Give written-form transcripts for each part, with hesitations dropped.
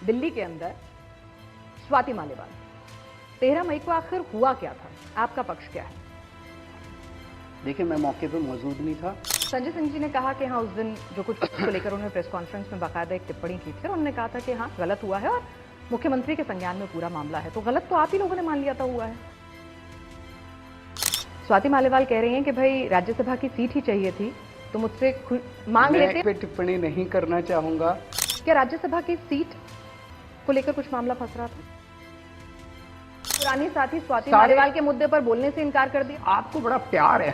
दिल्ली के अंदर स्वाति मालेवाल, 13 मई को आखिर हुआ क्या था? आपका पक्ष क्या है? देखिए, मैं मौके पर मौजूद नहीं था। संजय सिंह जी ने कहा कि हाँ, उस दिन जो कुछ को लेकर उन्होंने प्रेस कॉन्फ्रेंस में बाकायदा एक टिप्पणी की थी और उन्होंने कहा था कि हाँ, गलत हुआ है और मुख्यमंत्री के संज्ञान में पूरा मामला है। तो गलत तो आप ही लोगों ने मान लिया था हुआ है। स्वाति मालेवाल कह रही हैं कि भाई राज्यसभा की सीट ही चाहिए थी, तो मुझसे मांग लेते। मैं टिप्पणी नहीं करना चाहूंगा। क्या राज्यसभा की सीट को लेकर कुछ मामला फंस रहा था? पुरानी साथी स्वाति मालेवाल के मुद्दे पर बोलने से इनकार कर दिया। आपको बड़ा प्यार है।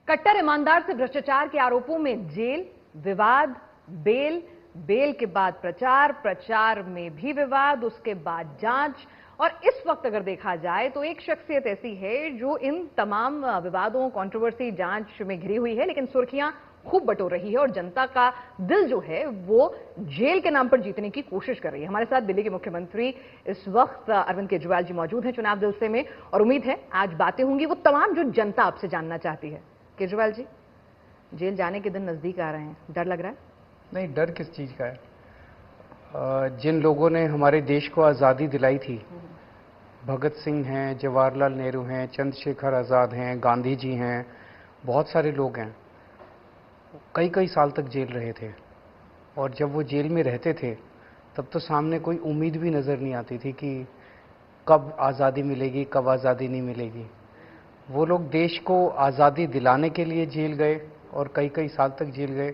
कट्टर ईमानदार से भ्रष्टाचार के आरोपों में जेल, विवाद, बेल, बेल के बाद प्रचार, प्रचार में भी विवाद, उसके बाद जांच। और इस वक्त अगर देखा जाए तो एक शख्सियत ऐसी है जो इन तमाम विवादों, कंट्रोवर्सी, जांच में घिरी हुई है, लेकिन सुर्खियां खूब बटोर रही है और जनता का दिल जो है वो जेल के नाम पर जीतने की कोशिश कर रही है। हमारे साथ दिल्ली के मुख्यमंत्री इस वक्त अरविंद केजरीवाल जी मौजूद हैं चुनाव जलसे में, और उम्मीद है आज बातें होंगी वो तमाम जो जनता आपसे जानना चाहती है। केजरीवाल जी, जेल जाने के दिन नजदीक आ रहे हैं, डर लग रहा है? नहीं, डर किस चीज का है? जिन लोगों ने हमारे देश को आज़ादी दिलाई थी, भगत सिंह हैं, जवाहरलाल नेहरू हैं, चंद्रशेखर आज़ाद हैं, गांधी जी हैं, बहुत सारे लोग हैं, कई कई साल तक जेल रहे थे। और जब वो जेल में रहते थे तब तो सामने कोई उम्मीद भी नज़र नहीं आती थी कि कब आज़ादी मिलेगी, कब आज़ादी नहीं मिलेगी। वो लोग देश को आज़ादी दिलाने के लिए जेल गए और कई कई साल तक जेल गए।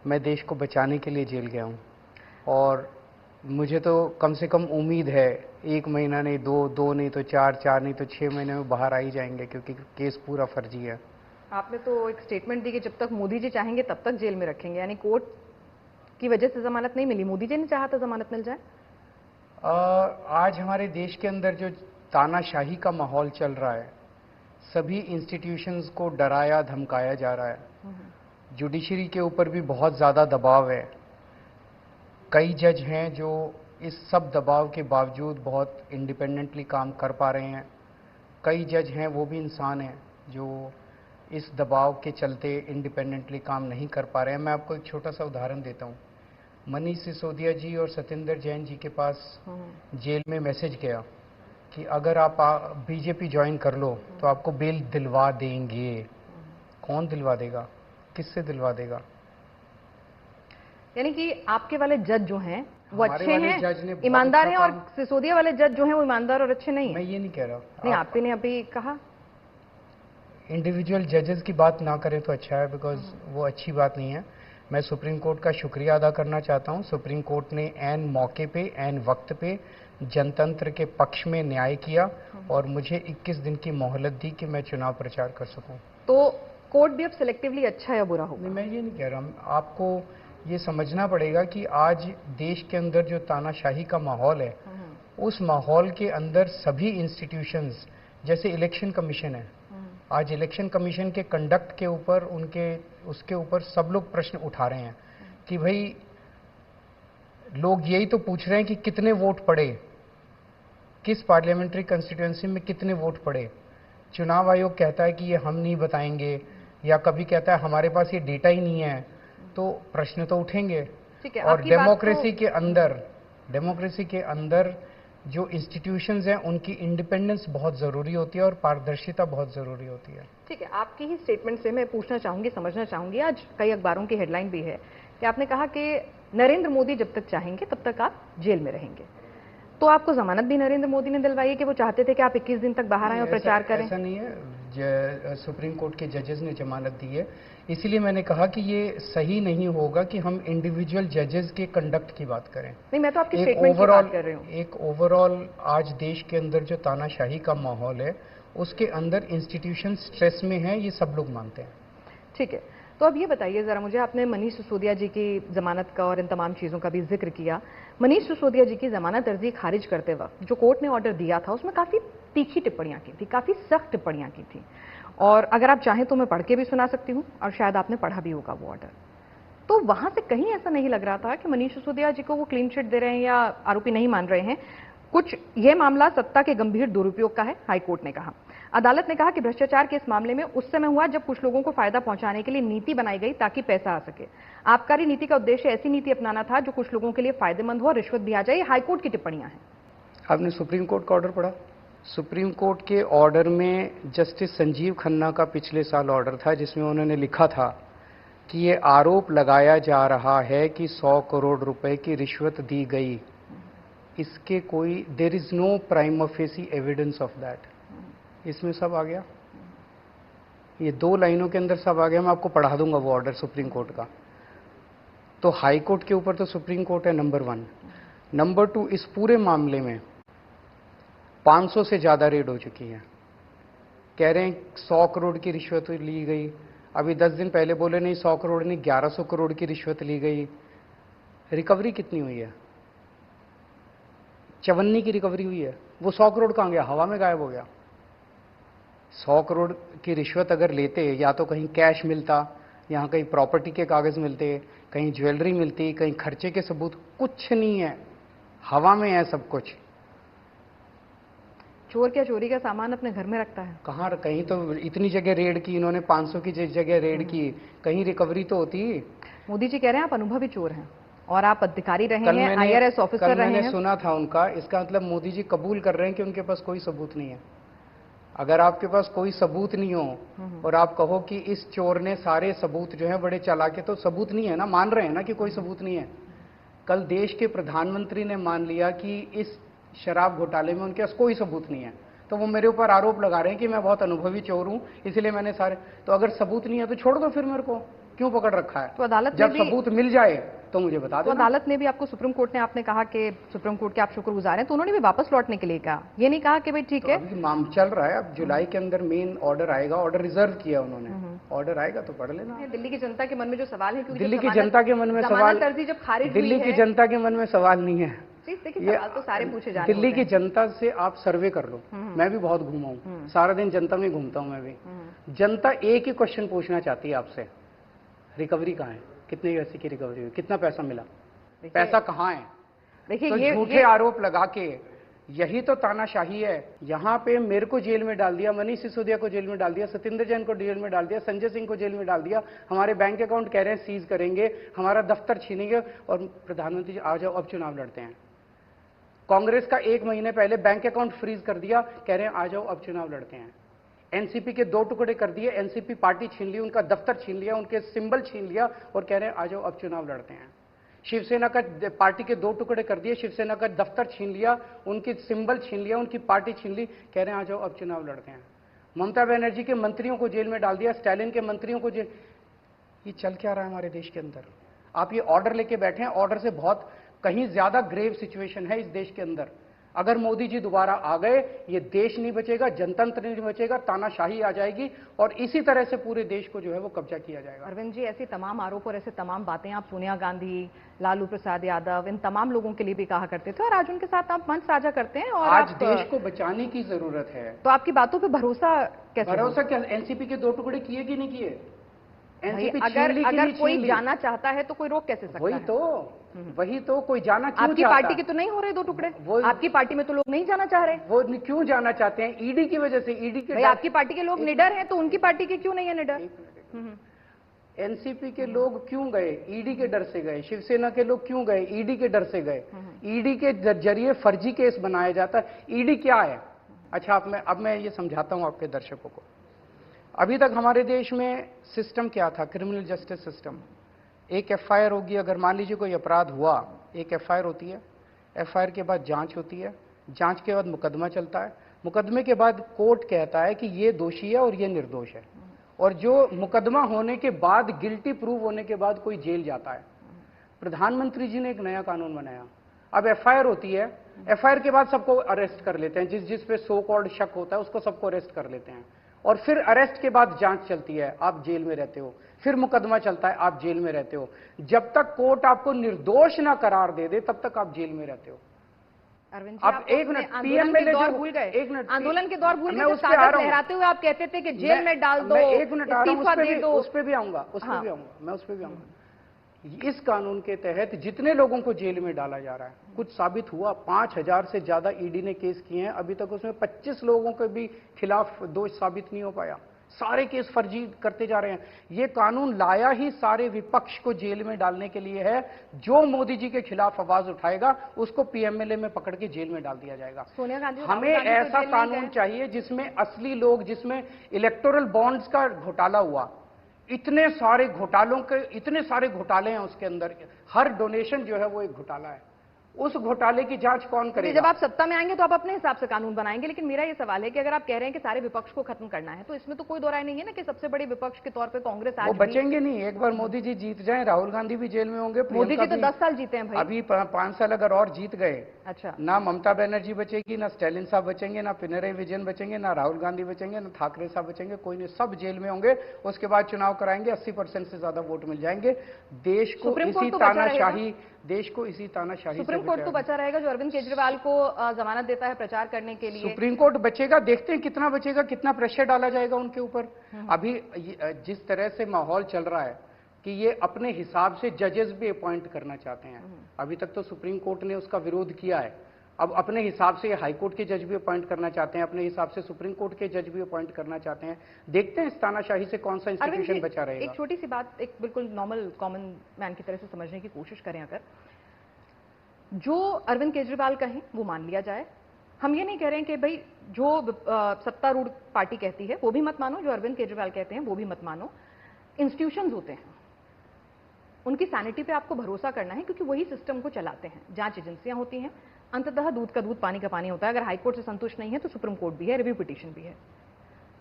मैं देश को बचाने के लिए जेल गया हूँ और मुझे तो कम से कम उम्मीद है 1 महीना नहीं, 2 नहीं तो 4 नहीं तो 6 महीने में बाहर आ ही जाएंगे, क्योंकि केस पूरा फर्जी है। आपने तो एक स्टेटमेंट दी कि जब तक मोदी जी चाहेंगे तब तक जेल में रखेंगे, यानी कोर्ट की वजह से जमानत नहीं मिली, मोदी जी ने चाहा तो जमानत मिल जाए? आज हमारे देश के अंदर जो तानाशाही का माहौल चल रहा है, सभी इंस्टीट्यूशंस को डराया धमकाया जा रहा है। जुडिशरी के ऊपर भी बहुत ज़्यादा दबाव है। कई जज हैं जो इस सब दबाव के बावजूद बहुत इंडिपेंडेंटली काम कर पा रहे हैं। कई जज हैं वो भी इंसान हैं जो इस दबाव के चलते इंडिपेंडेंटली काम नहीं कर पा रहे हैं। मैं आपको एक छोटा सा उदाहरण देता हूँ। मनीष सिसोदिया जी और सत्येंद्र जैन जी के पास जेल में मैसेज गया कि अगर आप बीजेपी ज्वाइन कर लो तो आपको बेल दिलवा देंगे। कौन दिलवा देगा? किससे दिलवा देगा? यानी कि आपके वाले जज जो हैं वो अच्छे हैं, जज ईमानदार हैं, और सिसोदिया वाले जज जो हैं वो ईमानदार और अच्छे नहीं हैं। मैं ये नहीं कह रहा। नहीं, आपने अभी कहा इंडिविजुअल जजेस की बात ना करें तो अच्छा है, बिकॉज वो अच्छी बात नहीं है। मैं सुप्रीम कोर्ट का शुक्रिया अदा करना चाहता हूँ। सुप्रीम कोर्ट ने ऐन मौके पे, ऐन वक्त पे जनतंत्र के पक्ष में न्याय किया और मुझे 21 दिन की मोहलत दी कि मैं चुनाव प्रचार कर सकूं। तो कोर्ट भी अब सिलेक्टिवली अच्छा या बुरा होगा? नहीं, मैं ये नहीं कह रहा। आपको ये समझना पड़ेगा कि आज देश के अंदर जो तानाशाही का माहौल है, उस माहौल के अंदर सभी इंस्टीट्यूशंस, जैसे इलेक्शन कमीशन है, आज इलेक्शन कमीशन के कंडक्ट के ऊपर उसके ऊपर सब लोग प्रश्न उठा रहे हैं कि भाई लोग यही तो पूछ रहे हैं कि कितने वोट पड़े, किस पार्लियामेंट्री कंस्टिट्यूएंसी में कितने वोट पड़े। चुनाव आयोग कहता है कि ये हम नहीं बताएंगे, या कभी कहता है हमारे पास ये डेटा ही नहीं है। तो प्रश्न तो उठेंगे। और डेमोक्रेसी के अंदर जो इंस्टीट्यूशंस हैं उनकी इंडिपेंडेंस बहुत जरूरी होती है और पारदर्शिता बहुत जरूरी होती है। ठीक है, आपकी ही स्टेटमेंट से मैं पूछना चाहूंगी, समझना चाहूंगी, आज कई अखबारों की हेडलाइन भी है कि आपने कहा कि नरेंद्र मोदी जब तक चाहेंगे तब तक आप जेल में रहेंगे। तो आपको जमानत भी नरेंद्र मोदी ने दिलवाई है कि वो चाहते थे कि आप 21 दिन तक बाहर आए और प्रचार करें? ऐसा नहीं है, सुप्रीम कोर्ट के जजेस ने जमानत दी है। इसीलिए मैंने कहा कि ये सही नहीं होगा कि हम इंडिविजुअल जजेस के कंडक्ट की बात करें। नहीं, मैं तो आपकी स्टेटमेंट की बात कर रही हूँ। एक ओवरऑल आज देश के अंदर जो तानाशाही का माहौल है, उसके अंदर इंस्टीट्यूशन स्ट्रेस में है, ये सब लोग मानते हैं। ठीक है, तो अब ये बताइए जरा मुझे, आपने मनीष सिसोदिया जी की जमानत का और इन तमाम चीजों का भी जिक्र किया। मनीष सिसोदिया जी की जमानत अर्जी खारिज करते वक्त जो कोर्ट ने ऑर्डर दिया था उसमें काफी तीखी टिप्पणियां की थी, काफी सख्त टिप्पणियां की थी, और अगर आप चाहें तो मैं पढ़ के भी सुना सकती हूँ, और शायद आपने पढ़ा भी होगा वो ऑर्डर। तो वहां से कहीं ऐसा नहीं लग रहा था कि मनीष सिसोदिया जी को वो क्लीन चिट दे रहे हैं या आरोपी नहीं मान रहे हैं। कुछ यह मामला सत्ता के गंभीर दुरुपयोग का है, हाईकोर्ट ने कहा। अदालत ने कहा कि भ्रष्टाचार के इस मामले में उस समय हुआ जब कुछ लोगों को फायदा पहुंचाने के लिए नीति बनाई गई ताकि पैसा आ सके। आबकारी नीति का उद्देश्य ऐसी नीति अपनाना था जो कुछ लोगों के लिए फायदेमंद हो और रिश्वत भी आ जाए। हाईकोर्ट की टिप्पणियां हैं। आपने सुप्रीम कोर्ट का ऑर्डर पढ़ा? सुप्रीम कोर्ट के ऑर्डर में जस्टिस संजीव खन्ना का पिछले साल ऑर्डर था जिसमें उन्होंने लिखा था कि ये आरोप लगाया जा रहा है कि 100 करोड़ रुपए की रिश्वत दी गई। इसके कोई there is no prima facie evidence of that. इसमें सब आ गया, ये 2 लाइनों के अंदर सब आ गया। मैं आपको पढ़ा दूंगा वो ऑर्डर सुप्रीम कोर्ट का। तो हाई कोर्ट के ऊपर तो सुप्रीम कोर्ट है नंबर 1। नंबर 2, इस पूरे मामले में 500 से ज्यादा रेड हो चुकी है। कह रहे हैं 100 करोड़ की रिश्वत ली गई। अभी 10 दिन पहले बोले नहीं 100 करोड़ नहीं 1100 करोड़ की रिश्वत ली गई। रिकवरी कितनी हुई है? 54 की रिकवरी हुई है। वो 100 करोड़ कहां गया? हवा में गायब हो गया। 100 करोड़ की रिश्वत अगर लेते, या तो कहीं कैश मिलता, यहां कहीं प्रॉपर्टी के कागज मिलते, कहीं ज्वेलरी मिलती, कहीं खर्चे के सबूत। कुछ नहीं है, हवा में है सब कुछ। चोर क्या चोरी का सामान अपने घर में रखता है? कहाँ? कहीं तो इतनी जगह रेड की इन्होंने, 500 की जगह रेड की, कहीं रिकवरी तो होती। मोदी जी कह रहे हैं आप अनुभवी चोर हैं और आप अधिकारी रहे हैं, IRS ऑफिसर रहे हैं। मैंने सुना था उनका, इसका मतलब मोदी जी कबूल कर रहे हैं कि उनके पास कोई सबूत नहीं है। अगर आपके पास कोई सबूत नहीं हो और आप कहो कि इस चोर ने सारे सबूत जो है बड़े चालाक, तो सबूत नहीं है ना, मान रहे हैं ना कि कोई सबूत नहीं है। कल देश के प्रधानमंत्री ने मान लिया कि इस शराब घोटाले में उनके पास कोई सबूत नहीं है, तो वो मेरे ऊपर आरोप लगा रहे हैं कि मैं बहुत अनुभवी चोर हूं इसलिए मैंने सारे। तो अगर सबूत नहीं है तो छोड़ दो, फिर मेरे को क्यों पकड़ रखा है? तो अदालत जब सबूत मिल जाए तो मुझे बता दो। तो अदालत ने भी आपको, सुप्रीम कोर्ट ने, आपने कहा कि सुप्रीम कोर्ट के आप शुक्रगुजार हैं, तो उन्होंने भी वापस लौटने के लिए कहा। ये नहीं कहा कि भाई ठीक है, अभी मामला चल रहा है, अब जुलाई के अंदर मेन ऑर्डर आएगा। ऑर्डर रिजर्व किया उन्होंने, ऑर्डर आएगा तो पढ़ लेना। दिल्ली की जनता के मन में जो सवाल है, दिल्ली की जनता के मन में सवाल, जब खारिज दिल्ली की जनता के मन में सवाल नहीं है। देखिए सवाल तो सारे पूछे जाने दिल्ली की जनता से आप सर्वे कर लो। मैं भी बहुत घूमा हूँ, सारा दिन जनता में घूमता हूँ मैं भी। जनता एक ही क्वेश्चन पूछना चाहती है आपसे, रिकवरी कहाँ है? कितने पैसे की रिकवरी हुई? कितना पैसा मिला? पैसा कहाँ है? देखिए तो ये झूठे आरोप लगा के, यही तो तानाशाही है। यहाँ पे मेरे को जेल में डाल दिया, मनीष सिसोदिया को जेल में डाल दिया, सत्येंद्र जैन को जेल में डाल दिया, संजय सिंह को जेल में डाल दिया, हमारे बैंक अकाउंट कह रहे हैं सीज करेंगे, हमारा दफ्तर छीनेंगे, और प्रधानमंत्री जी आ जाओ अब चुनाव लड़ते हैं। कांग्रेस का 1 महीने पहले बैंक अकाउंट फ्रीज कर दिया, कह रहे हैं आ जाओ अब चुनाव लड़ते हैं। एनसीपी के 2 टुकड़े कर दिए, एनसीपी पार्टी छीन ली, उनका दफ्तर छीन लिया, उनके सिंबल छीन लिया, और कह रहे हैं आ जाओ अब चुनाव लड़ते हैं। शिवसेना का पार्टी के 2 टुकड़े कर दिए, शिवसेना का दफ्तर छीन लिया, उनकी सिंबल छीन लिया, उनकी पार्टी छीन ली, कह रहे हैं आ जाओ अब चुनाव लड़ते हैं। ममता बनर्जी के मंत्रियों को जेल में डाल दिया, स्टालिन के मंत्रियों को जेल। ये चल क्या रहा है हमारे देश के अंदर? आप ये ऑर्डर लेके बैठे हैं, ऑर्डर से बहुत कहीं ज्यादा ग्रेव सिचुएशन है इस देश के अंदर। अगर मोदी जी दोबारा आ गए, ये देश नहीं बचेगा, जनतंत्र नहीं बचेगा, तानाशाही आ जाएगी, और इसी तरह से पूरे देश को जो है वो कब्जा किया जाएगा। अरविंद जी, ऐसे तमाम आरोप और ऐसे तमाम बातें आप सोनिया गांधी, लालू प्रसाद यादव, इन तमाम लोगों के लिए भी कहा करते थे, और आज उनके साथ आप मंच साझा करते हैं। और आज देश को बचाने की जरूरत है, तो आपकी बातों पर भरोसा कैसे? भरोसा क्या? एनसीपी के 2 टुकड़े किए कि नहीं किए? अगर कोई जाना चाहता है तो कोई रोक कैसे सकता है? वही तो कोई जाना क्यों आपकी पार्टी के तो नहीं हो रहे 2 टुकड़े? आपकी पार्टी में तो लोग नहीं जाना चाह रहे। वो क्यों जाना चाहते हैं? ईडी की वजह से। ईडी के आपकी पार्टी के लोग निडर हैं, तो उनकी पार्टी के क्यों नहीं है निडर? एनसीपी के लोग क्यों गए? ईडी के डर से गए। शिवसेना के लोग क्यों गए? ईडी के डर से गए। ईडी के जरिए फर्जी केस बनाया जाता है। ईडी क्या है? अच्छा, अब मैं ये समझाता हूं आपके दर्शकों को। अभी तक हमारे देश में सिस्टम क्या था? Criminal justice system. एक एफआईआर होगी, अगर मान लीजिए कोई अपराध हुआ, एक एफआईआर होती है, एफआईआर के बाद जांच होती है, जांच के बाद मुकदमा चलता है, मुकदमे के बाद कोर्ट कहता है कि ये दोषी है और ये निर्दोष है, और जो मुकदमा होने के बाद, गिल्टी प्रूव होने के बाद कोई जेल जाता है। प्रधानमंत्री जी ने एक नया कानून बनाया। अब एफआईआर होती है, एफआईआर के बाद सबको अरेस्ट कर लेते हैं, जिस पे सो कॉल्ड शक होता है उसको सबको अरेस्ट कर लेते हैं, और फिर अरेस्ट के बाद जांच चलती है, आप जेल में रहते हो, फिर मुकदमा चलता है, आप जेल में रहते हो। जब तक कोर्ट आपको निर्दोष ना करार दे दे तब तक आप जेल में रहते हो। अरविंद जी, आप एक मिनट, पीएम में दौर भूल गए, एक मिनट, आंदोलन के दौर भूल गए, कागज लहराते हुए आप कहते थे कि जेल में डाल दो, एक मिनट आ रहा हूं, उस पे भी आऊंगा, मैं उस पे भी आऊंगा। इस कानून के तहत जितने लोगों को जेल में डाला जा रहा है, कुछ साबित हुआ, 5000 से ज्यादा ईडी ने केस किए हैं, अभी तक उसमें 25 लोगों के भी खिलाफ दोष साबित नहीं हो पाया। सारे केस फर्जी करते जा रहे हैं। ये कानून लाया ही सारे विपक्ष को जेल में डालने के लिए है। जो मोदी जी के खिलाफ आवाज उठाएगा उसको पीएमएलए में पकड़ के जेल में डाल दिया जाएगा। सोनिया गांधी, हमें ऐसा कानून चाहिए जिसमें असली लोग, जिसमें इलेक्टोरल बॉन्ड्स का घोटाला हुआ, इतने सारे घोटाले हैं उसके अंदर, हर डोनेशन जो है वो एक घोटाला है। उस घोटाले की जांच कौन करेगा? जब आप सत्ता में आएंगे तो आप अपने हिसाब से कानून बनाएंगे, लेकिन मेरा ये सवाल है कि अगर आप कह रहे हैं कि सारे विपक्ष को खत्म करना है, तो इसमें तो कोई दो राय नहीं है ना कि सबसे बड़े विपक्ष के तौर पे कांग्रेस आज वो बचेंगे नहीं। एक बार मोदी जी जीत जाएं, राहुल गांधी भी जेल में होंगे। मोदी जी तो 10 साल जीते हैं भाई। अभी 5 साल अगर और जीत गए, अच्छा, ना ममता बनर्जी बचेगी, ना स्टैलिन साहब बचेंगे, ना पिनरई विजयन बचेंगे, ना राहुल गांधी बचेंगे, ना ठाकरे साहब बचेंगे, कोई नहीं, सब जेल में होंगे। उसके बाद चुनाव कराएंगे, 80% से ज्यादा वोट मिल जाएंगे। देश को इसी तानाशाही सुप्रीम कोर्ट तो बचा रहेगा जो अरविंद केजरीवाल को जमानत देता है प्रचार करने के लिए। सुप्रीम कोर्ट बचेगा, देखते हैं कितना बचेगा, कितना प्रेशर डाला जाएगा उनके ऊपर। अभी जिस तरह से माहौल चल रहा है कि ये अपने हिसाब से जजेस भी अपॉइंट करना चाहते हैं। अभी तक तो सुप्रीम कोर्ट ने उसका विरोध किया है, अब अपने हिसाब से हाई कोर्ट के जज भी अपॉइंट करना चाहते हैं, अपने हिसाब से सुप्रीम कोर्ट के जज भी अपॉइंट करना चाहते हैं। देखते हैं इस तानाशाही से कौन सा इंस्टीट्यूशन बचा रहेगा। एक छोटी सी बात, एक बिल्कुल नॉर्मल कॉमन मैन की तरह से समझने की कोशिश करें। अगर जो अरविंद केजरीवाल कहें वो मान लिया जाए, हम ये नहीं कह रहे हैं कि भाई जो सत्तारूढ़ पार्टी कहती है वो भी मत मानो, जो अरविंद केजरीवाल कहते हैं वो भी मत मानो। इंस्टीट्यूशंस होते हैं, उनकी सैनिटी पे आपको भरोसा करना है, क्योंकि वही सिस्टम को चलाते हैं। जांच एजेंसियां होती हैं, अंततः दूध का दूध पानी का पानी होता है। अगर हाईकोर्ट से संतुष्ट नहीं है तो सुप्रीम कोर्ट भी है, रिव्यू पिटीशन भी है,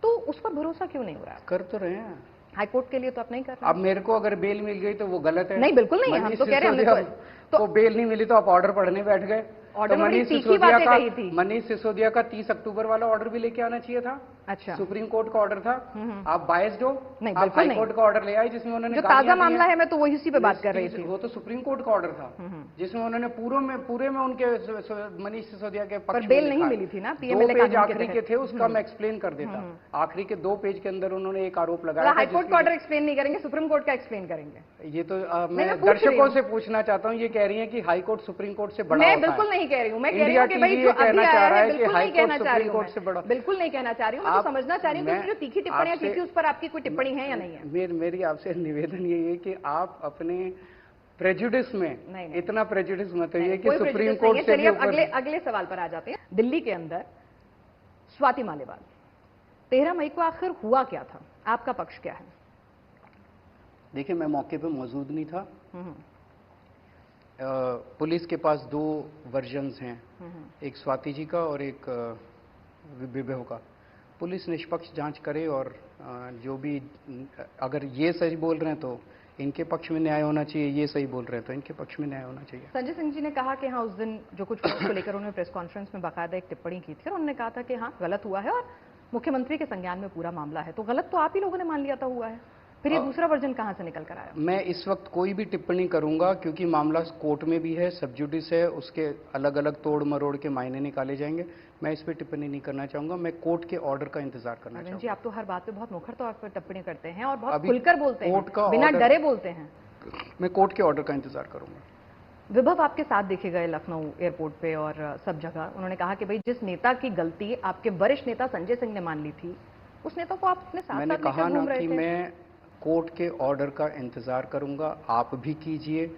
तो उस पर भरोसा क्यों नहीं हो रहा है? कर तो रहे हैं हाईकोर्ट के लिए तो आप नहीं कर रहे। अब मेरे को अगर बेल मिल गई तो वो गलत है? नहीं, बिल्कुल नहीं है। हम तो कह रहे हैं तो बेल नहीं मिली तो आप ऑर्डर पढ़ने बैठ गए। ऑर्डर तो मनीष सिसोदिया का 30 अक्टूबर वाला ऑर्डर भी लेके आना चाहिए था। अच्छा, सुप्रीम कोर्ट का ऑर्डर था। आप बायस्ड हो? नहीं, आप हाई कोर्ट का ऑर्डर ले आए जिसमें उन्होंने जो ताजा मामला है, मैं तो वही उसी पे बात कर रही थी। वो तो सुप्रीम कोर्ट का ऑर्डर था जिसमें उन्होंने पूरे में उनके मनीष सिसोदिया के पक्ष बेल नहीं मिली थी ना। पीएमएलए पेज आखिरी के थे, उसका मैं एक्सप्लेन कर देता। आखिरी के 2 पेज के अंदर उन्होंने एक आरोप लगाया। हाई कोर्ट का ऑर्डर एक्सप्लेन नहीं करेंगे, सुप्रीम कोर्ट का एक्सप्लेन करेंगे। ये तो मैं दर्शकों से पूछना चाहता हूँ, ये कह रही है कि हाई कोर्ट सुप्रीम कोर्ट से बड़ा। मैं बिल्कुल नहीं कह रही हूँ, मैं कह रही हूँ कि भाई जो अभी आया है बिल्कुल नहीं कहना चाह रही हूँ, बिल्कुल नहीं कहना चाह रही हूँ। मैं तो समझना चाह रही हूँ कि जो तीखी टिप्पणियां की थी उस पर आपकी कोई टिप्पणी है या नहीं है? मेरी आपसे निवेदन यही है कि आप अपने प्रेजुडिस में इतना प्रेजुडिस मत होइए कि सुप्रीम कोर्ट से। चलिए अगले सवाल पर आ जाते हैं। दिल्ली के अंदर स्वाति मालेवाल, 13 मई को आखिर हुआ क्या था? आपका पक्ष क्या है? देखिए, मैं मौके पे मौजूद नहीं था। पुलिस के पास 2 वर्जन्स हैं, एक स्वाति जी का और एक विभव का। पुलिस निष्पक्ष जांच करे और जो भी, अगर ये सही बोल रहे हैं तो इनके पक्ष में न्याय होना चाहिए, ये सही बोल रहे हैं तो इनके पक्ष में न्याय होना चाहिए। संजय सिंह जी ने कहा कि हाँ, उस दिन जो कुछ को लेकर उन्होंने प्रेस कॉन्फ्रेंस में बाकायदा एक टिप्पणी की थी और उन्होंने कहा था कि हाँ, गलत हुआ है और मुख्यमंत्री के संज्ञान में पूरा मामला है। तो गलत तो आप ही लोगों ने मान लिया था हुआ है, फिर ये दूसरा वर्जन कहां से निकल कर आया? मैं इस वक्त कोई भी टिप्पणी करूंगा क्योंकि मामला कोर्ट में भी है, सब जुडिस है, उसके अलग अलग तोड़ मरोड़ के मायने निकाले जाएंगे। मैं इस पे टिप्पणी नहीं करना चाहूंगा। मैं कोर्ट के ऑर्डर का इंतजार करना चाहूंगा। जी, आप तो हर बात पे बहुत मुखर तौर पर टिप्पणी करते हैं और बहुत खुलकर बोलते हैं, बिना डरे बोलते हैं। मैं कोर्ट के ऑर्डर का इंतजार करूंगा। विभव आपके साथ देखे गए लखनऊ एयरपोर्ट पे और सब जगह। उन्होंने कहा कि भाई जिस नेता की गलती आपके वरिष्ठ नेता संजय सिंह ने मान ली थी, उस नेता को आप अपने साथ मैंने कहा ना कि मैं कोर्ट के ऑर्डर का इंतजार करूंगा। आप भी कीजिए,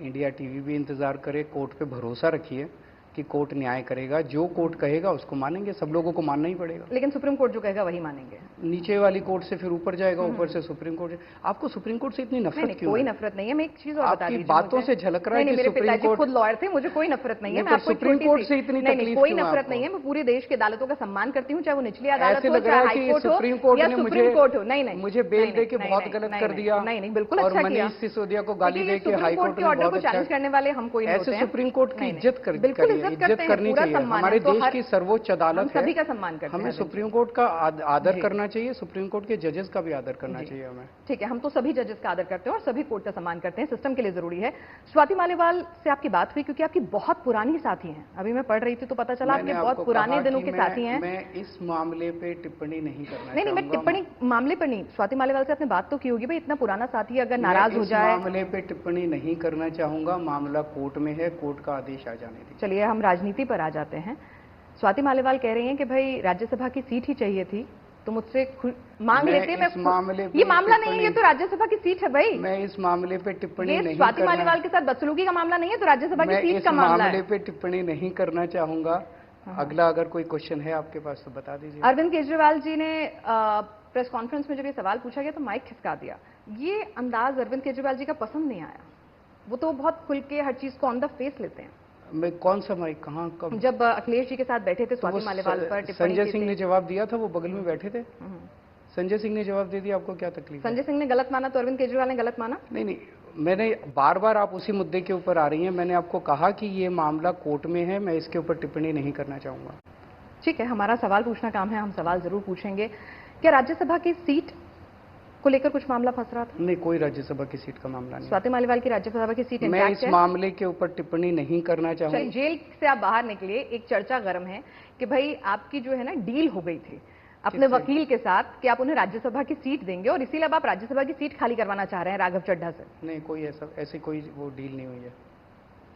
इंडिया टीवी भी इंतजार करे। कोर्ट पे भरोसा रखिए कि कोर्ट न्याय करेगा। जो कोर्ट कहेगा उसको मानेंगे, सब लोगों को मानना ही पड़ेगा। लेकिन सुप्रीम कोर्ट जो कहेगा वही मानेंगे। नीचे वाली कोर्ट से फिर ऊपर जाएगा, ऊपर से सुप्रीम कोर्ट। आपको सुप्रीम कोर्ट से इतनी नफरत क्यों? कोई नफरत नहीं है। मैं एक चीज और बता दीजिए, बातों से झलक रहा है कि मेरे पिताजी खुद लॉयर थे, मुझे कोई नफरत नहीं है। मैं आपको सुप्रीम कोर्ट से इतनी तकलीफ कोई नफरत नहीं है। मैं पूरी देश की अदालतों का सम्मान करती हूँ, चाहे वो निचली अदालत हो, चाहे हाई कोर्ट हो या सुप्रीम कोर्ट हो। नहीं, मुझे बेल दे के बहुत गलत कर दिया। नहीं, बिल्कुल और मनीष सिसोदिया को गाली दे के हाई कोर्ट के ऑर्डर को चैलेंज करने वाले हम कोई नहीं होते हैं। सुप्रीम कोर्ट की इज्जत कर बिल्कुल इज्जत इज्जत करते हैं, पूरा सम्मान हमारे है, तो देश की सर्वोच्च अदालत है, सभी का सम्मान करते हैं। हमें सुप्रीम कोर्ट का आदर करना चाहिए, सुप्रीम कोर्ट के जजेस का भी आदर करना चाहिए हमें। ठीक है, हम तो सभी जजेस का आदर करते हैं और सभी कोर्ट का सम्मान करते हैं, सिस्टम के लिए जरूरी है। स्वाति मालीवाल से आपकी बात हुई क्योंकि आपकी बहुत पुरानी साथी हैं, अभी मैं पढ़ रही थी तो पता चला आपके बहुत पुराने दिनों के साथी हैं। मैं इस मामले पे टिप्पणी नहीं करना नहीं, मैं टिप्पणी मामले पर नहीं, स्वाति मालीवाल से आपने बात तो की होगी, भाई इतना पुराना साथी अगर नाराज हो जाए। मामले पे टिप्पणी नहीं करना चाहूंगा, मामला कोर्ट में है, कोर्ट का आदेश आ जाने दीजिए। चलिए हम राजनीति पर आ जाते हैं। स्वाति मालीवाल कह रही हैं कि भाई राज्यसभा की सीट ही चाहिए थी, तो मुझसे मांग लेते। ये मामला नहीं है, ये तो राज्यसभा की सीट है भाई। मैं इस मामले पे टिप्पणी नहीं स्वाति मालीवाल के साथ बदसलूकी का मामला नहीं है, तो राज्यसभा की सीट का मामला है। मामले पे टिप्पणी नहीं करना चाहूंगा। अगला अगर कोई क्वेश्चन है आपके पास तो बता दीजिए। अरविंद केजरीवाल जी ने प्रेस कॉन्फ्रेंस में जब ये सवाल पूछा गया तो माइक खिसका दिया। ये अंदाज अरविंद केजरीवाल जी का पसंद नहीं आया। वो तो बहुत खुल के हर चीज को ऑन द फेस लेते हैं। मैं कौन सा माइक कहाँ कब? जब अखिलेश जी के साथ बैठे थे स्वाति मालीवाल पर टिप्पणी, संजय सिंह ने जवाब दिया था, वो बगल में बैठे थे। संजय सिंह ने जवाब दे दिया, आपको क्या तकलीफ? संजय सिंह ने गलत माना तो अरविंद केजरीवाल ने गलत माना? नहीं, मैंने बार बार, आप उसी मुद्दे के ऊपर आ रही हैं। मैंने आपको कहा कि ये मामला कोर्ट में है, मैं इसके ऊपर टिप्पणी नहीं करना चाहूंगा। ठीक है, हमारा सवाल पूछना काम है, हम सवाल जरूर पूछेंगे। क्या राज्यसभा की सीट को लेकर कुछ मामला फंस रहा था? नहीं, कोई राज्यसभा की सीट का मामला नहीं। स्वाति मालीवाल की राज्यसभा की सीट मैं इस मामले के ऊपर टिप्पणी नहीं करना चाहूंगा। जेल से आप बाहर निकले, एक चर्चा गर्म है कि भाई आपकी जो है ना डील हो गई थी अपने वकील के साथ कि आप उन्हें राज्यसभा की सीट देंगे और इसीलिए अब आप राज्यसभा की सीट खाली करवाना चाह रहे हैं राघव चड्ढा से। नहीं, कोई ऐसी कोई वो डील नहीं हुई है।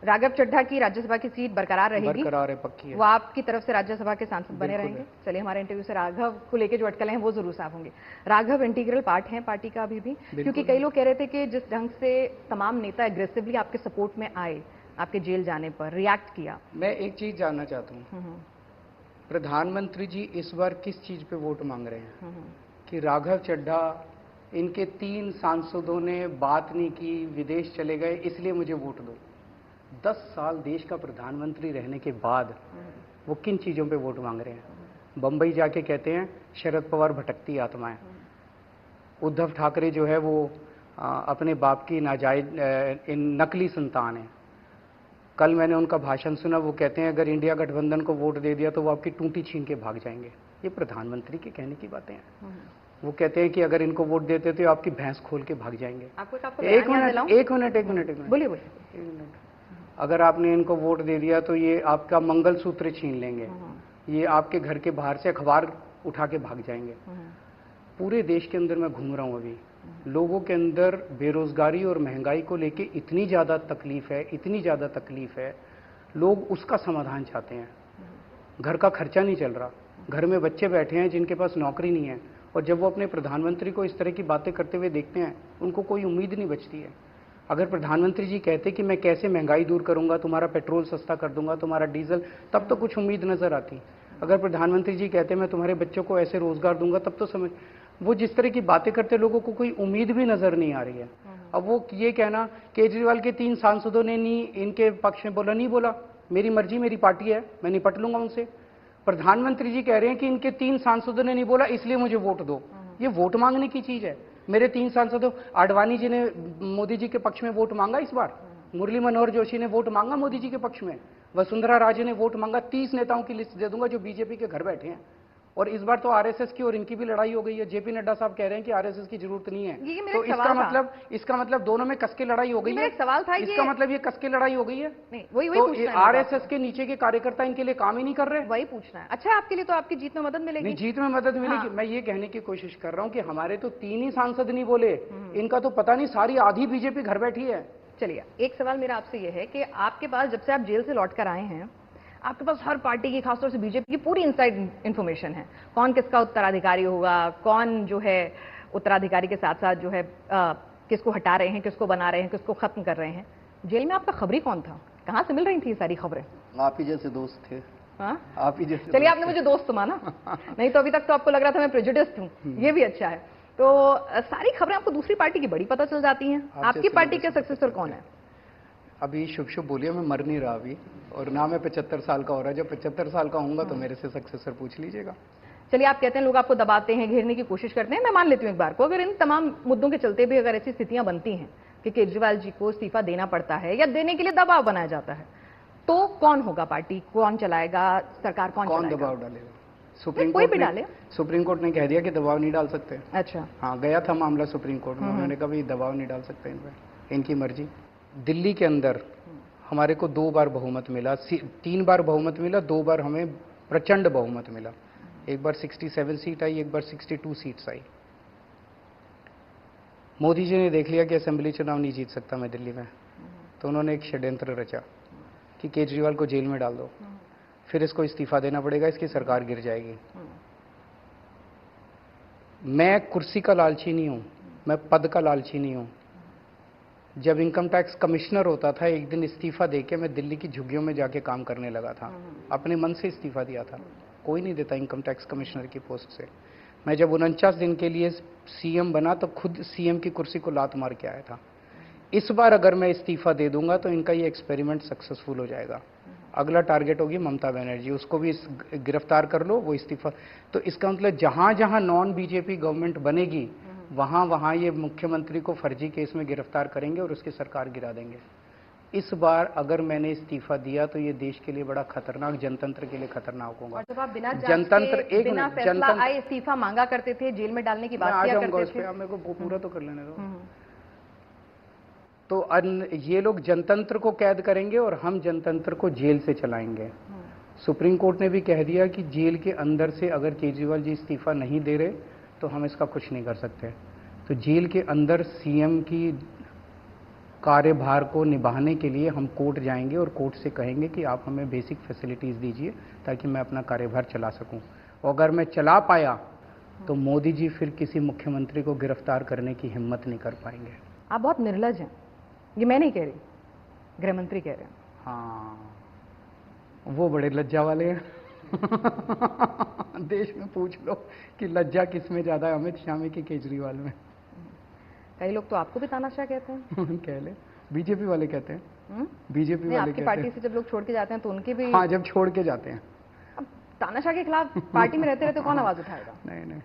राघव चड्ढा की राज्यसभा की सीट बरकरार रहेगी? बरकरार है, पक्की है। वो आपकी तरफ से राज्यसभा के सांसद बने रहेंगे? चलिए, हमारे इंटरव्यू से राघव को लेकर जो अटकलें हैं वो जरूर साफ होंगे। राघव इंटीग्रल पार्ट हैं पार्टी का अभी भी, क्योंकि कई लोग कह रहे थे कि जिस ढंग से तमाम नेता एग्रेसिवली आपके सपोर्ट में आए, आपके जेल जाने पर रिएक्ट किया। मैं एक चीज जानना चाहता हूँ, प्रधानमंत्री जी इस बार किस चीज पे वोट मांग रहे हैं? कि राघव चड्ढा, इनके 3 सांसदों ने बात नहीं की, विदेश चले गए, इसलिए मुझे वोट दो। 10 साल देश का प्रधानमंत्री रहने के बाद वो किन चीजों पे वोट मांग रहे हैं? बंबई जाके कहते हैं शरद पवार भटकती आत्माएं। उद्धव ठाकरे जो है वो अपने बाप की नाजायज नकली संतान है। कल मैंने उनका भाषण सुना, वो कहते हैं अगर इंडिया गठबंधन को वोट दे दिया तो वो आपकी टूटी छीन के भाग जाएंगे। ये प्रधानमंत्री के कहने की बातें हैं। वो कहते हैं कि अगर इनको वोट देते तो आपकी भैंस खोल के भाग जाएंगे। एक मिनट बोलिए। अगर आपने इनको वोट दे दिया तो ये आपका मंगलसूत्र छीन लेंगे, ये आपके घर के बाहर से अखबार उठा के भाग जाएंगे। पूरे देश के अंदर मैं घूम रहा हूं अभी, लोगों के अंदर बेरोजगारी और महंगाई को लेके इतनी ज्यादा तकलीफ है, लोग उसका समाधान चाहते हैं। घर का खर्चा नहीं चल रहा, घर में बच्चे बैठे हैं जिनके पास नौकरी नहीं है, और जब वो अपने प्रधानमंत्री को इस तरह की बातें करते हुए देखते हैं, उनको कोई उम्मीद नहीं बचती है। अगर प्रधानमंत्री जी कहते कि मैं कैसे महंगाई दूर करूंगा, तुम्हारा पेट्रोल सस्ता कर दूंगा, तुम्हारा डीजल, तब तो कुछ उम्मीद नजर आती। अगर प्रधानमंत्री जी कहते मैं तुम्हारे बच्चों को ऐसे रोजगार दूंगा, तब तो समझ, वो जिस तरह की बातें करते लोगों को कोई उम्मीद भी नजर नहीं आ रही है। अब वो ये कहना केजरीवाल के 3 सांसदों ने नहीं इनके पक्ष में बोला, नहीं बोला, मेरी मर्जी, मेरी पार्टी है, मैं निपट लूंगा उनसे। प्रधानमंत्री जी कह रहे हैं कि इनके 3 सांसदों ने नहीं बोला इसलिए मुझे वोट दो। ये वोट मांगने की चीज है। मेरे 3 सांसदों, आडवाणी जी ने मोदी जी के पक्ष में वोट मांगा इस बार, मुरली मनोहर जोशी ने वोट मांगा मोदी जी के पक्ष में, वसुंधरा राजे ने वोट मांगा। 30 नेताओं की लिस्ट दे दूंगा जो बीजेपी के घर बैठे हैं। और इस बार तो आरएसएस की और इनकी भी लड़ाई हो गई है। जेपी नड्डा साहब कह रहे हैं कि आरएसएस की जरूरत नहीं है, तो इसका मतलब दोनों में कसके लड़ाई हो गई है। सवाल था, इसका मतलब ये कसके लड़ाई हो गई है। वही तो आरएसएस के नीचे के कार्यकर्ता इनके लिए काम ही नहीं कर रहे। वही पूछना है। अच्छा, आपके लिए तो आपकी जीत में मदद मिलेगी? नहीं, जीत में मदद मिलेगी। मैं ये कहने की कोशिश कर रहा हूँ कि हमारे तो 3 ही सांसद नहीं बोले, इनका तो पता नहीं सारी आधी बीजेपी घर बैठी है। चलिए, एक सवाल मेरा आपसे ये है कि आपके पास जब से आप जेल से लौट कर आए हैं, आपके पास हर पार्टी की, खासतौर से बीजेपी की, पूरी इनसाइड इंफॉर्मेशन है। कौन किसका उत्तराधिकारी होगा, कौन जो है उत्तराधिकारी के साथ साथ जो है किसको हटा रहे हैं, किसको बना रहे हैं, किसको खत्म कर रहे हैं। जेल में आपका खबरी कौन था? कहाँ से मिल रही थी ये सारी खबरें? आप ही जैसे दोस्त थे। हाँ, आप ही जैसे। चलिए, आपने मुझे दोस्त माना, नहीं तो अभी तक तो आपको लग रहा था मैं प्रेजुडिस्ड हूँ। ये भी अच्छा है। तो सारी खबरें आपको दूसरी पार्टी की बड़ी पता चल जाती हैं। आपकी पार्टी के सक्सेसर कौन है? अभी शुभ बोलिए, मैं मर नहीं रहा अभी, और ना मैं 75 साल का हो रहा है। जब 75 साल का होऊंगा तो मेरे से सक्सेसर पूछ लीजिएगा। चलिए, आप कहते हैं लोग आपको दबाते हैं, घेरने की कोशिश करते हैं। मैं मान लेती हूँ एक बार को, अगर इन तमाम मुद्दों के चलते भी अगर ऐसी स्थितियां बनती हैं कि केजरीवाल जी को इस्तीफा देना पड़ता है या देने के लिए दबाव बनाया जाता है, तो कौन होगा पार्टी, कौन चलाएगा, सरकार कौन चलाएगा? दबाव डालेगा? सुप्रीम कोई कोर्ट भी ने डाले। सुप्रीम कोर्ट ने कह दिया कि दबाव नहीं डाल सकते। अच्छा। हाँ, गया था मामला सुप्रीम कोर्ट में, उन्होंने कहा भाई दबाव नहीं डाल सकते इन पे, इनकी मर्जी। दिल्ली के अंदर हमारे को 2 बार बहुमत मिला, 3 बार बहुमत मिला, 2 बार हमें प्रचंड बहुमत मिला। एक बार 67 सीट आई, एक बार 62 सीट्स आई। मोदी जी ने देख लिया कि असेंबली चुनाव नहीं जीत सकता मैं दिल्ली में, तो उन्होंने एक षड्यंत्र रचा कि केजरीवाल को जेल में डाल दो, फिर इसको इस्तीफा देना पड़ेगा, इसकी सरकार गिर जाएगी। मैं कुर्सी का लालची नहीं हूं, मैं पद का लालची नहीं हूं। जब इनकम टैक्स कमिश्नर होता था, एक दिन इस्तीफा देके मैं दिल्ली की झुग्गियों में जाके काम करने लगा था, अपने मन से इस्तीफा दिया था। कोई नहीं देता इनकम टैक्स कमिश्नर की पोस्ट से। मैं जब 49 दिन के लिए सीएम बना तो खुद सीएम की कुर्सी को लात मार के आया था। इस बार अगर मैं इस्तीफा दे दूंगा तो इनका ये एक्सपेरिमेंट सक्सेसफुल हो जाएगा। अगला टारगेट होगी ममता बनर्जी, उसको भी गिरफ्तार कर लो, वो इस्तीफा। तो इसका मतलब जहां जहां नॉन बीजेपी गवर्नमेंट बनेगी, वहां वहां ये मुख्यमंत्री को फर्जी केस में गिरफ्तार करेंगे और उसकी सरकार गिरा देंगे। इस बार अगर मैंने इस्तीफा दिया तो ये देश के लिए बड़ा खतरनाक, जनतंत्र के लिए खतरनाक होगा। और जब आप बिना जनतंत्र एक बिना फैसला आए इस्तीफा मांगा करते थे, जेल में डालने की बात किया करते थे। आप मेरे को पूरा तो कर लेने दो। तो ये लोग जनतंत्र को कैद करेंगे और हम जनतंत्र को जेल से चलाएंगे। सुप्रीम कोर्ट ने भी कह दिया कि जेल के अंदर से अगर केजरीवाल जी इस्तीफा नहीं दे रहे तो हम इसका कुछ नहीं कर सकते। तो जेल के अंदर सीएम की कार्यभार को निभाने के लिए हम कोर्ट जाएंगे और कोर्ट से कहेंगे कि आप हमें बेसिक फैसिलिटीज दीजिए ताकि मैं अपना कार्यभार चला सकूं। और अगर मैं चला पाया तो मोदी जी फिर किसी मुख्यमंत्री को गिरफ्तार करने की हिम्मत नहीं कर पाएंगे। आप बहुत निर्लज हैं, ये मैं नहीं कह रही, गृहमंत्री कह रहे हैं। हाँ, वो बड़े लज्जा वाले हैं। देश में पूछ लो कि लज्जा किस में ज्यादा है, अमित शाह में कि केजरीवाल में। कई लोग तो आपको भी तानाशाह कहते हैं। कह ले, बीजेपी वाले कहते हैं। बीजेपी वाले आपकी पार्टी से जब लोग छोड़ के जाते हैं तो उनके भी। हाँ, जब छोड़ के जाते हैं। अब तानाशाह के खिलाफ पार्टी में रहते रहते कौन आवाज उठाएगा? नहीं।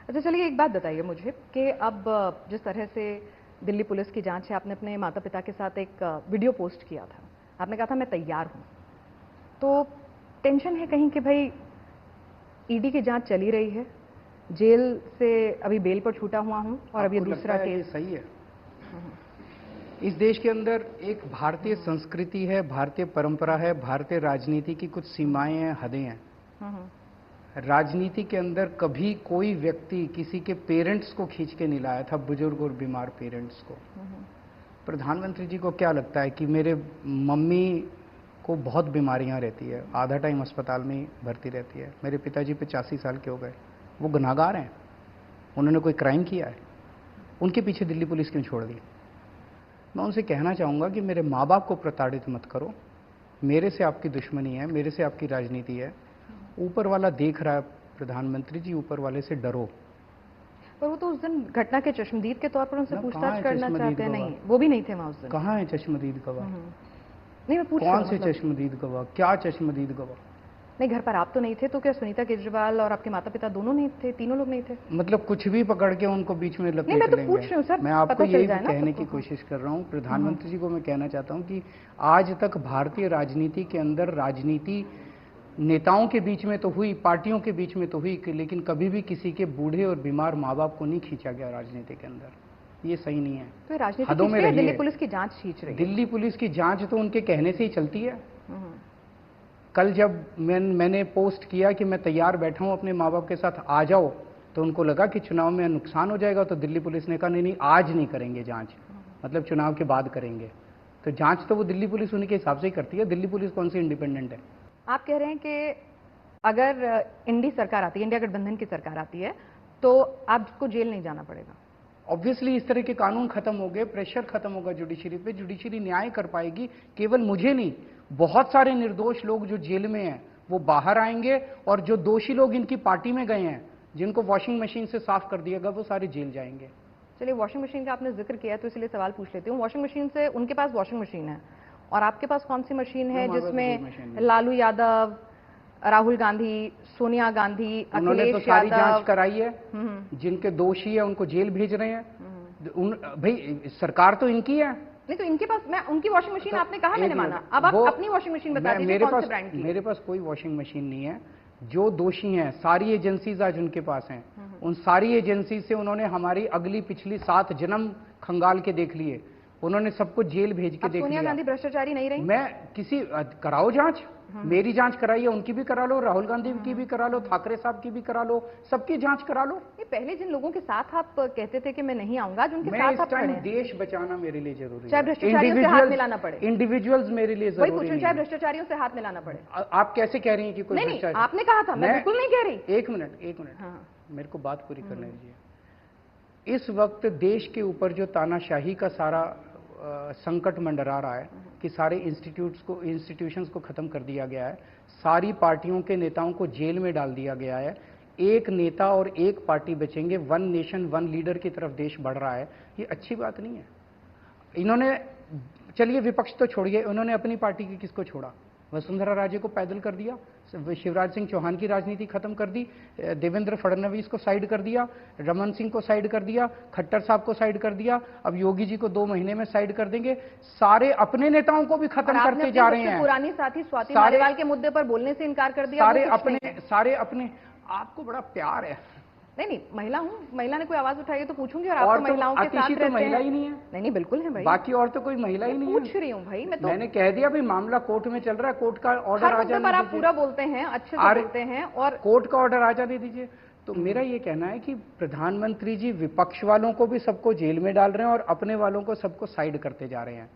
अच्छा चलिए, एक बात बताइए मुझे कि अब जिस तरह से दिल्ली पुलिस की जांच है, आपने अपने माता पिता के साथ एक वीडियो पोस्ट किया था, आपने कहा था मैं तैयार हूं, तो टेंशन है कहीं कि भाई ईडी की जांच चली रही है, जेल से अभी बेल पर छूटा हुआ हूं और अब ये दूसरा केस। सही है। इस देश के अंदर एक भारतीय संस्कृति है, भारतीय परंपरा है, भारतीय राजनीति की कुछ सीमाएं हैं, हदें हैं। राजनीति के अंदर कभी कोई व्यक्ति किसी के पेरेंट्स को खींच के नहीं लाया था, बुजुर्ग और बीमार पेरेंट्स को। प्रधानमंत्री जी को क्या लगता है कि मेरे मम्मी को बहुत बीमारियां रहती है, आधा टाइम अस्पताल में ही भर्ती रहती है, मेरे पिताजी 85 साल के हो गए, वो गुनाहगार हैं, उन्होंने कोई क्राइम किया है, उनके पीछे दिल्ली पुलिस क्यों छोड़ दी? मैं उनसे कहना चाहूँगा कि मेरे माँ बाप को प्रताड़ित मत करो, मेरे से आपकी दुश्मनी है, मेरे से आपकी राजनीति है, ऊपर वाला देख रहा है प्रधानमंत्री जी, ऊपर वाले से डरो। पर वो तो उस दिन घटना के चश्मदीद के तौर पर उनसे पूछताछ करना चाहते हैं। नहीं, वो भी नहीं थे वहाँ उस दिन। कहाँ है चश्मदीद गवाह? नहीं, मैं पूछ कौन से चश्मदीद गवाह? क्या चश्मदीद गवाह? नहीं, घर पर आप तो नहीं थे, तो क्या सुनीता केजरीवाल और आपके माता पिता दोनों नहीं थे? तीनों लोग नहीं थे? मतलब कुछ भी पकड़ के उनको बीच में लपेट लेंगे। मैं तो पूछ रही हूँ सर, मैं आपको यही कहने की कोशिश कर रहा हूँ। प्रधानमंत्री जी को मैं कहना चाहता हूँ कि आज तक भारतीय राजनीति के अंदर राजनीति नेताओं के बीच में तो हुई, पार्टियों के बीच में तो हुई, लेकिन कभी भी किसी के बूढ़े और बीमार माँ बाप को नहीं खींचा गया राजनीति के अंदर। ये सही नहीं है। तो राजनीति में दिल्ली पुलिस की जांच खींच रही है। दिल्ली पुलिस की जांच तो उनके कहने से ही चलती है। कल जब मैंने पोस्ट किया कि मैं तैयार बैठा हूं अपने माँ बाप के साथ, आ जाओ, तो उनको लगा कि चुनाव में नुकसान हो जाएगा, तो दिल्ली पुलिस ने कहा नहीं, आज नहीं करेंगे जांच, मतलब चुनाव के बाद करेंगे। तो जांच तो वो दिल्ली पुलिस उन्हीं के हिसाब से ही करती है। दिल्ली पुलिस कौन सी इंडिपेंडेंट है? आप कह रहे हैं कि अगर इंडी सरकार आती है, इंडिया गठबंधन की सरकार आती है, तो आपको जेल नहीं जाना पड़ेगा। ऑब्वियसली इस तरह के कानून खत्म हो गए, प्रेशर खत्म होगा जुडिशरी पे, जुडिशरी न्याय कर पाएगी। केवल मुझे नहीं, बहुत सारे निर्दोष लोग जो जेल में हैं वो बाहर आएंगे, और जो दोषी लोग इनकी पार्टी में गए हैं, जिनको वॉशिंग मशीन से साफ कर दिया गया, वो सारे जेल जाएंगे। चलिए, वॉशिंग मशीन का आपने जिक्र किया तो इसलिए सवाल पूछ लेती हूँ। वॉशिंग मशीन से, उनके पास वॉशिंग मशीन है और आपके पास कौन सी मशीन है जिसमें लालू यादव, राहुल गांधी, सोनिया गांधी, अखिलेश यादव, सारी जांच कराई है, जिनके दोषी है उनको जेल भेज रहे हैं। भाई सरकार तो इनकी है, नहीं तो इनके पास, मैं उनकी वॉशिंग मशीन आपने कहा, मैंने माना, अब आप अपनी वॉशिंग मशीन बता दीजिए कौन से ब्रांड की। मेरे पास कोई वॉशिंग मशीन नहीं है। जो दोषी हैं सारी एजेंसीज आज उनके पास हैं, उन सारी एजेंसी से उन्होंने हमारी अगली पिछली 7 जन्म खंगाल के देख लिए, उन्होंने सबको जेल भेज के देख लिया। सोनिया गांधी भ्रष्टाचारी नहीं रही? मैं किसी कराओ जांच, मेरी जांच कराई है, उनकी भी करा लो, राहुल गांधी की भी करा लो, ठाकरे साहब की भी करा लो, सबकी जांच करा लो। ये पहले जिन लोगों के साथ आप कहते थे कि मैं नहीं आऊंगा, उनके मैं साथ आप इस टाइम खड़े हैं। देश बचाना मेरे लिए जरूरी है, चाहे भ्रष्टाचारियों से हाथ मिलाना पड़े। इंडिविजुअल्स मेरे लिए वही जरूरी पूछूं, चाहे है। भ्रष्टाचारियों से हाथ मिलाना पड़े। आप कैसे कह रही हैं कि कोई नहीं, आपने कहा था, मैं बिल्कुल नहीं कह रही। एक मिनट, हाँ। मेरे को बात पूरी करने दीजिए। इस वक्त देश के ऊपर जो तानाशाही का सारा संकट मंडरा रहा है कि सारे इंस्टीट्यूशंस को खत्म कर दिया गया है, सारी पार्टियों के नेताओं को जेल में डाल दिया गया है, एक नेता और एक पार्टी बचेंगे, वन नेशन वन लीडर की तरफ देश बढ़ रहा है, ये अच्छी बात नहीं है। इन्होंने, चलिए विपक्ष तो छोड़िए, उन्होंने अपनी पार्टी की किसको छोड़ा? वसुंधरा राजे को पैदल कर दिया, शिवराज सिंह चौहान की राजनीति खत्म कर दी, देवेंद्र फडणवीस को साइड कर दिया, रमन सिंह को साइड कर दिया, खट्टर साहब को साइड कर दिया, अब योगी जी को 2 महीने में साइड कर देंगे। सारे अपने नेताओं को भी खत्म करते जा रहे हैं। पुरानी साथी स्वाति मालीवाल के मुद्दे पर बोलने से इनकार कर दिया। सारे अपने, आपको बड़ा प्यार है। नहीं, महिला हूँ, महिला ने कोई आवाज उठाई है तो पूछूंगी, और आप तो महिलाओं के साथ रहते हैं। महिला ही नहीं है। नहीं, बिल्कुल है भाई, बाकी और तो कोई महिला ही नहीं है। पूछ रही हूँ भाई मैं तो। मैंने कह दिया भाई, मामला कोर्ट में चल रहा है, कोर्ट का ऑर्डर आ जाने दीजिए। आप पूरा बोलते हैं, अच्छे से बोलते हैं, और कोर्ट का ऑर्डर आ जाने दीजिए। तो मेरा ये कहना है कि प्रधानमंत्री जी विपक्ष वालों को भी सबको जेल में डाल रहे हैं और अपने वालों को सबको साइड करते जा रहे हैं,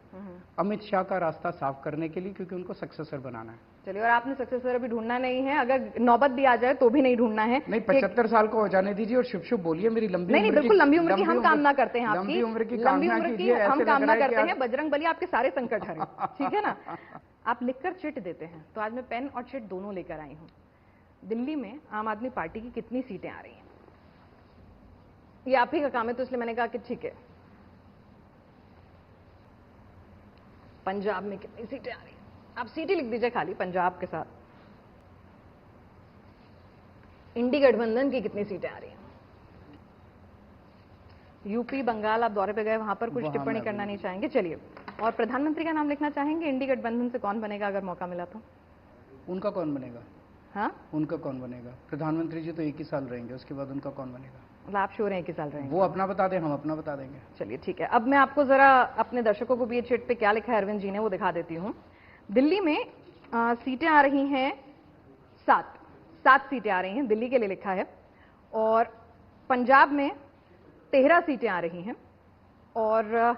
अमित शाह का रास्ता साफ करने के लिए, क्योंकि उनको सक्सेसर बनाना है। चलिए, और आपने सक्सेसर अभी ढूंढना नहीं है, अगर नौबत भी आ जाए तो भी नहीं ढूंढना है। नहीं, 75 साल को हो जाने दीजिए और शुभ शुभ बोलिए। मेरी लंबी नहीं, बिल्कुल लंबी उम्र की हम कामना करते हैं, आपकी लंबी उम्र की हम कामना करते हैं। बजरंग बली आपके सारे संकट हरे, ठीक है ना। आप लिखकर चिट देते हैं, तो आज मैं पेन और चिट दोनों लेकर आई हूँ। दिल्ली में आम आदमी पार्टी की कितनी सीटें आ रही हैं? ये आप ही का काम है, तो इसलिए मैंने कहा कि ठीक है। पंजाब में कितनी सीटें आ रही हैं? आप सीटें लिख दीजिए खाली, पंजाब के साथ। इंडी गठबंधन की कितनी सीटें आ रही हैं? यूपी, बंगाल, आप दौरे पे गए, वहां पर कुछ टिप्पणी करना नहीं चाहेंगे? चलिए, और प्रधानमंत्री का नाम लिखना चाहेंगे? इंडी गठबंधन से कौन बनेगा अगर मौका मिला तो? उनका कौन बनेगा? हाँ, उनका कौन बनेगा? प्रधानमंत्री जी तो 1 ही साल रहेंगे, उसके बाद उनका कौन बनेगा? मतलब आप श्योर हैं 1 ही साल रहेंगे? वो अपना बता दें, हम अपना बता देंगे। चलिए ठीक है। अब मैं आपको जरा अपने दर्शकों को भी ये चिट पे क्या लिखा है अरविंद जी ने वो दिखा देती हूँ। दिल्ली में सीटें आ रही हैं 7 सीटें आ रही हैं, दिल्ली के लिए लिखा है। और पंजाब में 13 सीटें आ रही हैं, और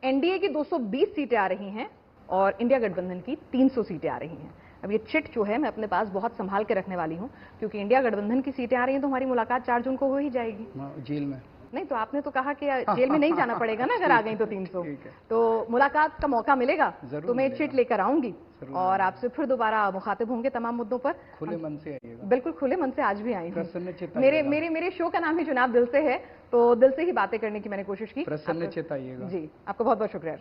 एनडीए की 220 सीटें आ रही हैं, और इंडिया गठबंधन की 300 सीटें आ रही हैं। अब ये चिट जो है मैं अपने पास बहुत संभाल के रखने वाली हूं, क्योंकि इंडिया गठबंधन की सीटें आ रही हैं तो हमारी मुलाकात 4 जून को हो ही जाएगी। जेल में? नहीं, तो आपने तो कहा कि जेल में नहीं जाना पड़ेगा ना, अगर आ गई तो 300, तो मुलाकात का मौका मिलेगा, तो मैं चिट लेकर आऊंगी और आपसे फिर दोबारा मुखातिब होंगे तमाम मुद्दों पर। खुले मन से आइएगा। बिल्कुल खुले मन से आज भी आई हूँ। प्रसन्नचित्त मेरे शो का नाम ही चुनाव दिल से है, तो दिल से ही बातें करने की मैंने कोशिश की। प्रसन्नचित्त आइएगा। जी, आपको बहुत बहुत शुक्रिया।